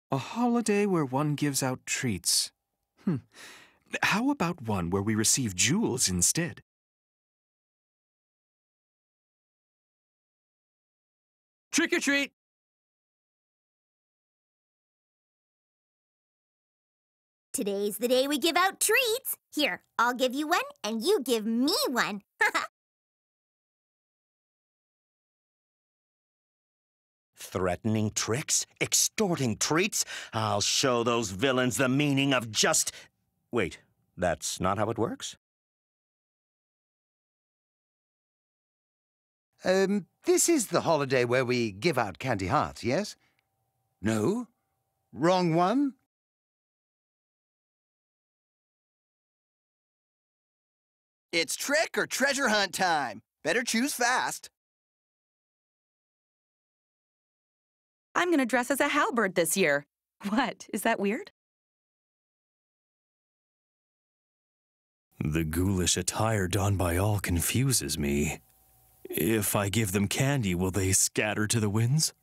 A holiday where one gives out treats. How about one where we receive jewels instead? Trick or treat! Today's the day we give out treats. Here, I'll give you one, and you give me one. Threatening tricks? Extorting treats? I'll show those villains the meaning of just... Wait, that's not how it works? This is the holiday where we give out candy hearts, yes? No? Wrong one? It's trick or treasure hunt time. Better choose fast. I'm gonna dress as a halberd this year. What? Is that weird? The ghoulish attire donned by all confuses me. If I give them candy, will they scatter to the winds?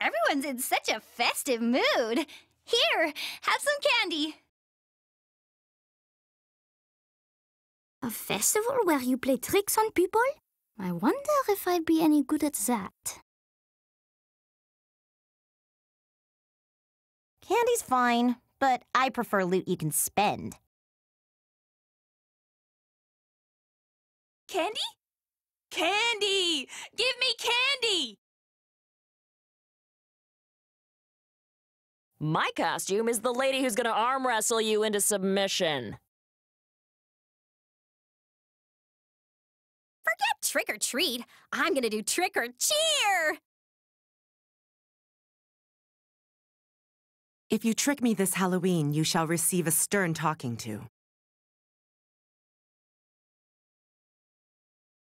Everyone's in such a festive mood. Here, have some candy. A festival where you play tricks on people? I wonder if I'd be any good at that. Candy's fine, but I prefer loot you can spend. Candy? Candy! Give me candy! My costume is the lady who's gonna arm wrestle you into submission. Forget trick or treat. I'm gonna do trick or cheer! If you trick me this Halloween, you shall receive a stern talking to.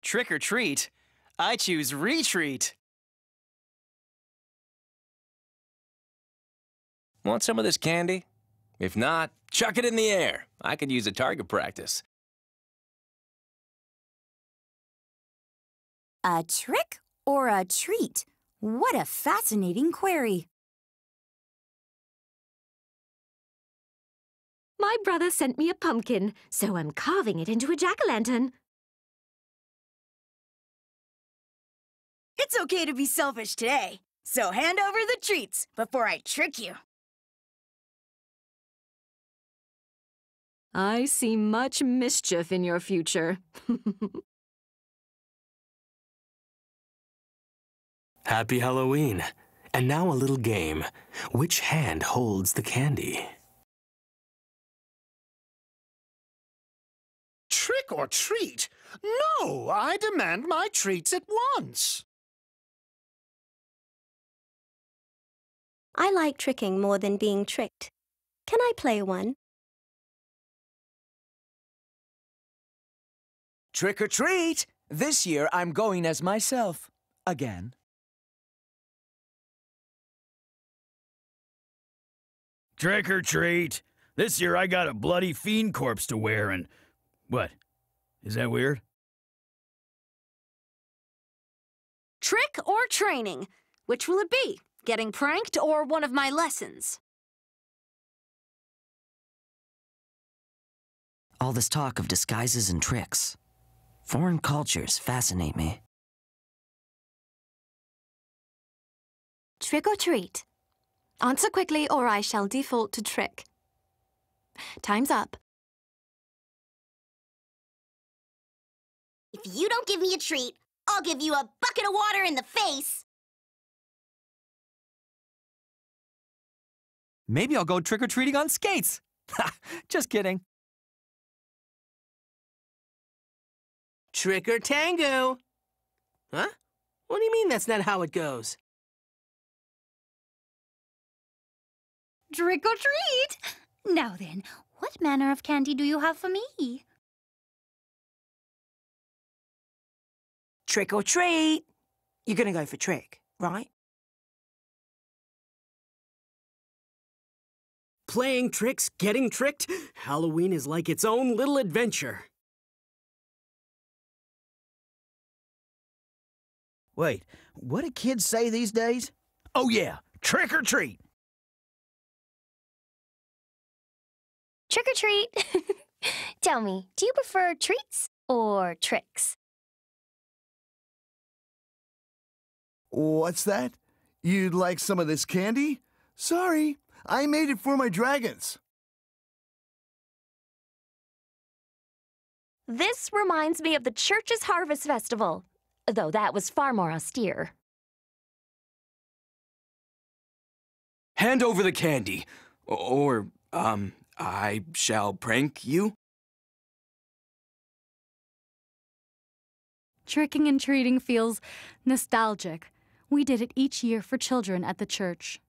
Trick or treat? I choose retreat. Want some of this candy? If not, chuck it in the air. I could use a target practice. A trick or a treat? What a fascinating query. My brother sent me a pumpkin, so I'm carving it into a jack-o'-lantern. It's okay to be selfish today, so hand over the treats before I trick you. I see much mischief in your future. Happy Halloween. And now a little game. Which hand holds the candy? Trick or treat? No, I demand my treats at once. I like tricking more than being tricked. Can I play one? Trick or treat! This year I'm going as myself. Again. Trick or treat! This year I got a bloody fiend corpse to wear and... What? Is that weird? Trick or training? Which will it be? Getting pranked or one of my lessons? All this talk of disguises and tricks. Foreign cultures fascinate me. Trick or treat? Answer quickly or I shall default to trick. Time's up. If you don't give me a treat, I'll give you a bucket of water in the face. Maybe I'll go trick-or-treating on skates. Just kidding. Trick or tango. Huh? What do you mean that's not how it goes? Trick or treat! Now then, what manner of candy do you have for me? Trick or treat. You're gonna go for trick, right? Playing tricks, getting tricked? Halloween is like its own little adventure. Wait, what do kids say these days? Oh yeah, trick or treat. Trick or treat. Tell me, do you prefer treats or tricks? What's that? You'd like some of this candy? Sorry, I made it for my dragons. This reminds me of the church's Harvest Festival, though that was far more austere. Hand over the candy, or, I shall prank you. Tricking and treating feels nostalgic. We did it each year for children at the church.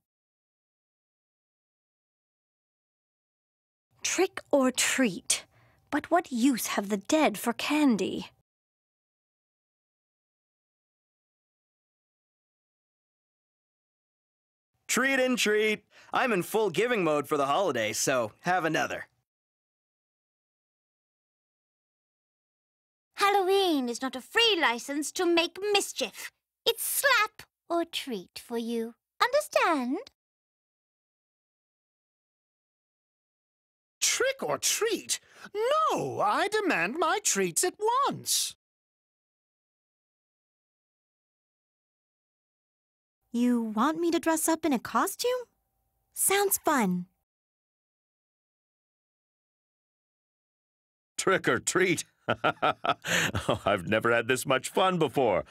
Trick or treat? But what use have the dead for candy? Treat and treat. I'm in full giving mode for the holiday, so have another. Halloween is not a free license to make mischief. It's slap or treat for you. Understand? Trick or treat? No, I demand my treats at once. You want me to dress up in a costume? Sounds fun. Trick or treat? Oh, I've never had this much fun before.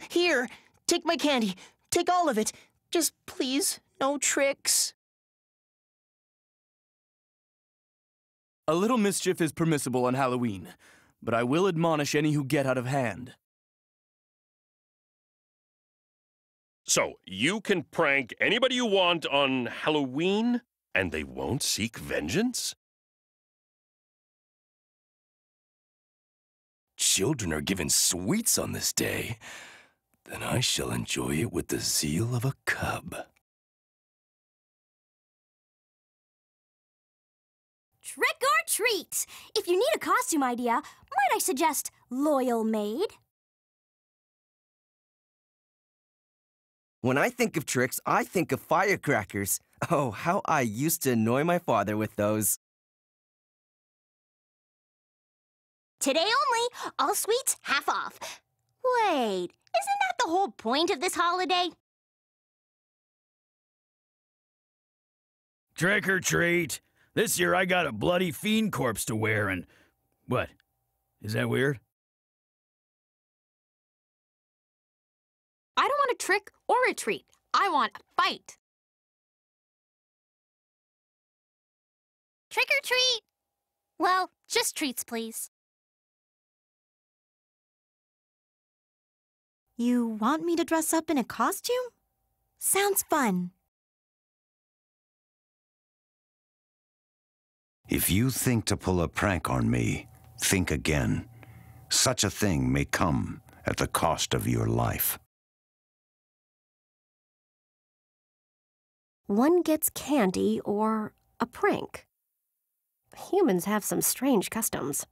Here, take my candy. Take all of it. Just please, no tricks. A little mischief is permissible on Halloween, but I will admonish any who get out of hand. So, you can prank anybody you want on Halloween, and they won't seek vengeance? Children are given sweets on this day. Then I shall enjoy it with the zeal of a cub. Trick or treat! If you need a costume idea, might I suggest Loyal Maid? When I think of tricks, I think of firecrackers. Oh, how I used to annoy my father with those. Today only, all sweets half off. Wait, isn't that the whole point of this holiday? Trick or treat. This year I got a bloody fiend corpse to wear and... What? Is that weird? I don't want a trick or a treat. I want a fight. Trick or treat? Well, just treats, please. You want me to dress up in a costume? Sounds fun. If you think to pull a prank on me, think again. Such a thing may come at the cost of your life. One gets candy or a prank. Humans have some strange customs.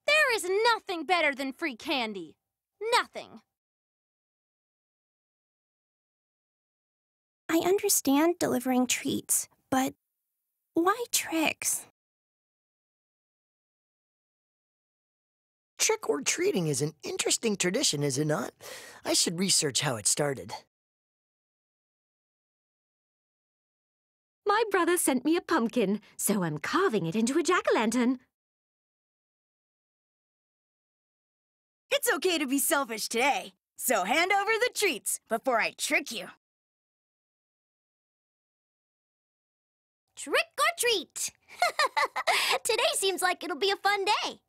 There is nothing better than free candy. Nothing. I understand delivering treats, but why tricks? Trick or treating is an interesting tradition, is it not? I should research how it started. My brother sent me a pumpkin, so I'm carving it into a jack-o'-lantern. It's okay to be selfish today, so hand over the treats before I trick you. Trick or treat! Today seems like it'll be a fun day.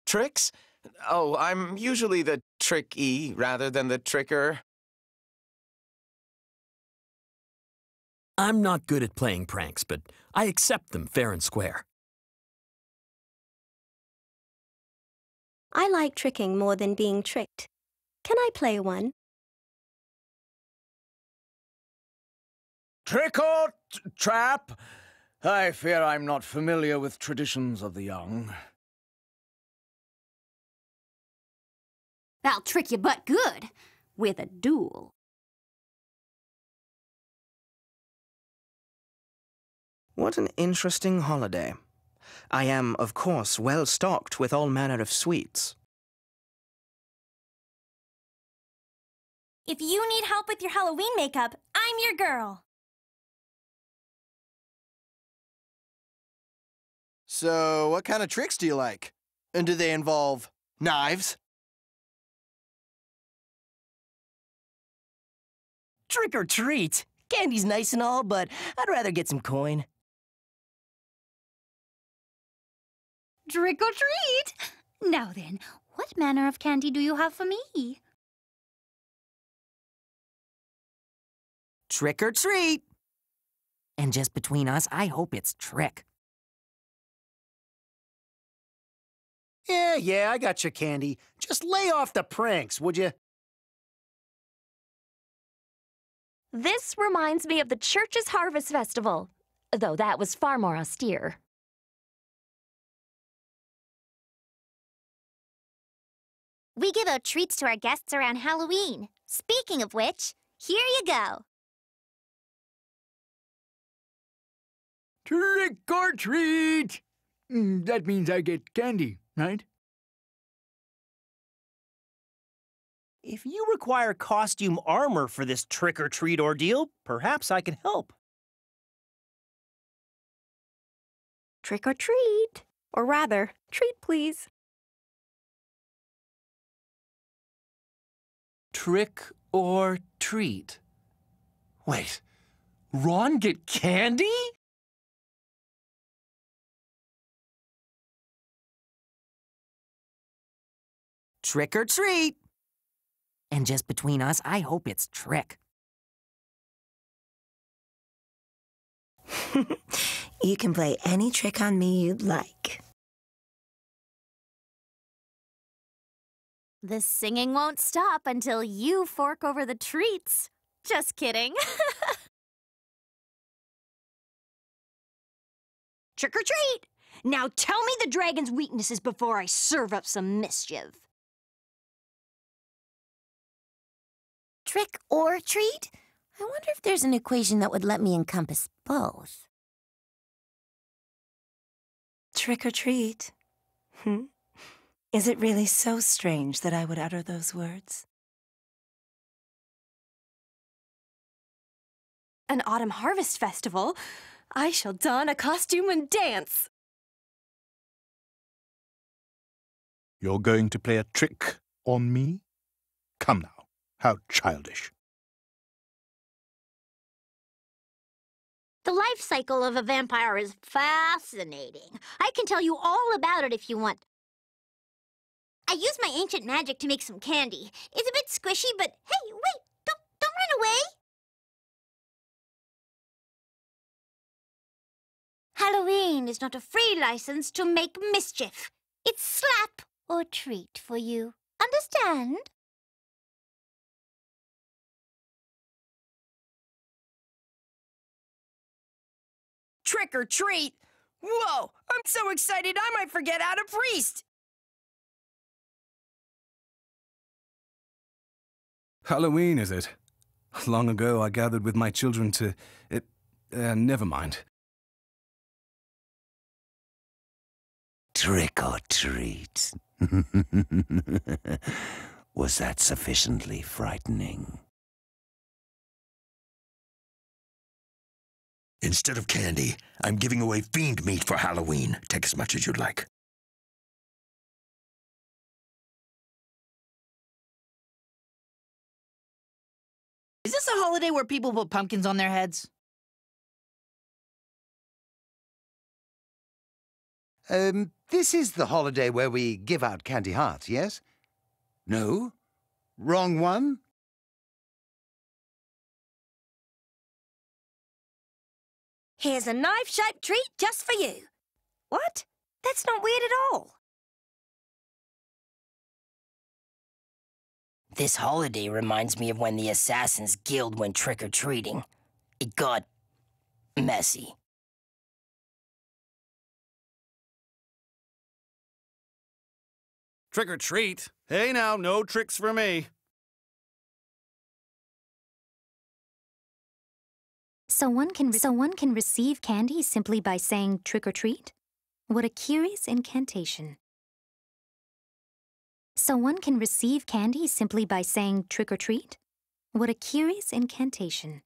Tricks? Oh, I'm usually the tricky rather than the tricker. I'm not good at playing pranks, but I accept them fair and square. I like tricking more than being tricked. Can I play one? Trick or trap? I fear I'm not familiar with traditions of the young. I'll trick you but good. With a duel. What an interesting holiday. I am, of course, well stocked with all manner of sweets. If you need help with your Halloween makeup, I'm your girl. So, what kind of tricks do you like? And do they involve knives? Trick or treat. Candy's nice and all, but I'd rather get some coin. Trick or treat! Now then, what manner of candy do you have for me? Trick or treat. And just between us, I hope it's trick. Yeah, I got your candy. Just lay off the pranks, would you? This reminds me of the church's harvest festival, though that was far more austere. We give out treats to our guests around Halloween. Speaking of which, here you go. Trick or treat! That means I get candy, right? If you require costume armor for this trick-or-treat ordeal, perhaps I can help. Trick or treat. Or rather, treat please. Trick or treat? Wait, Ron get candy? Trick or treat. And just between us, I hope it's trick. You can play any trick on me you'd like. The singing won't stop until you fork over the treats. Just kidding. Trick or treat! Now tell me the dragon's weaknesses before I serve up some mischief. Trick or treat? I wonder if there's an equation that would let me encompass both. Trick or treat? Is it really so strange that I would utter those words? An autumn harvest festival? I shall don a costume and dance. You're going to play a trick on me? Come now. How childish. The life cycle of a vampire is fascinating. I can tell you all about it if you want. I used my ancient magic to make some candy. It's a bit squishy, but hey, wait! Don't run away! Halloween is not a free license to make mischief. It's slap or treat for you. Understand? Trick or treat? Whoa! I'm so excited I might forget how to priest! Halloween, is it? Long ago I gathered with my children to... never mind. Trick or treat. Was that sufficiently frightening? Instead of candy, I'm giving away fiend meat for Halloween. Take as much as you'd like. Is this a holiday where people put pumpkins on their heads? This is the holiday where we give out candy hearts, yes? No? Wrong one? Here's a knife-shaped treat just for you. What? That's not weird at all. This holiday reminds me of when the Assassin's Guild went trick-or-treating. It got messy. Trick or treat? Hey now, no tricks for me. So one can receive candy simply by saying trick or treat? What a curious incantation. So one can receive candy simply by saying trick or treat? What a curious incantation.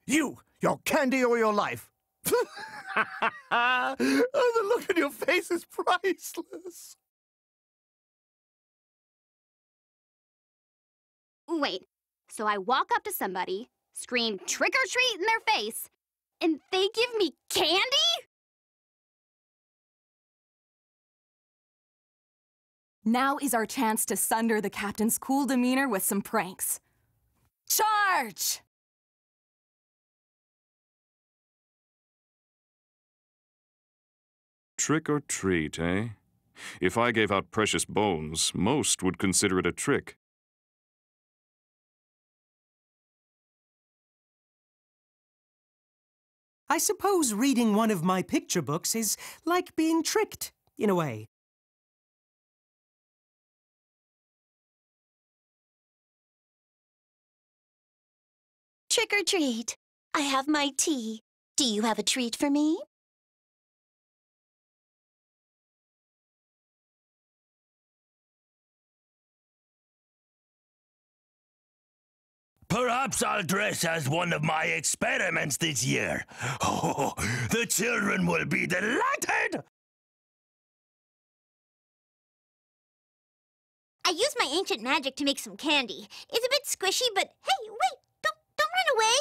Your candy or your life? Oh, the look on your face is priceless. Wait, so I walk up to somebody, scream trick or treat in their face, and they give me candy? Now is our chance to sunder the captain's cool demeanor with some pranks. Charge! Trick or treat, eh? If I gave out precious bones, most would consider it a trick. I suppose reading one of my picture books is like being tricked, in a way. Trick or treat. I have my tea. Do you have a treat for me? Perhaps I'll dress as one of my experiments this year. Oh, the children will be delighted! I used my ancient magic to make some candy. It's a bit squishy, but hey, wait! Don't run away!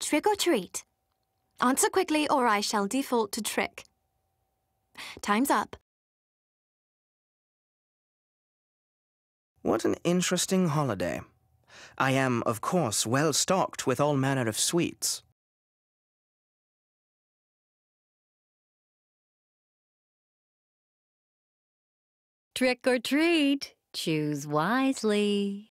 Trick or treat. Answer quickly or I shall default to trick. Time's up. What an interesting holiday. I am, of course, well stocked with all manner of sweets. Trick or treat. Choose wisely.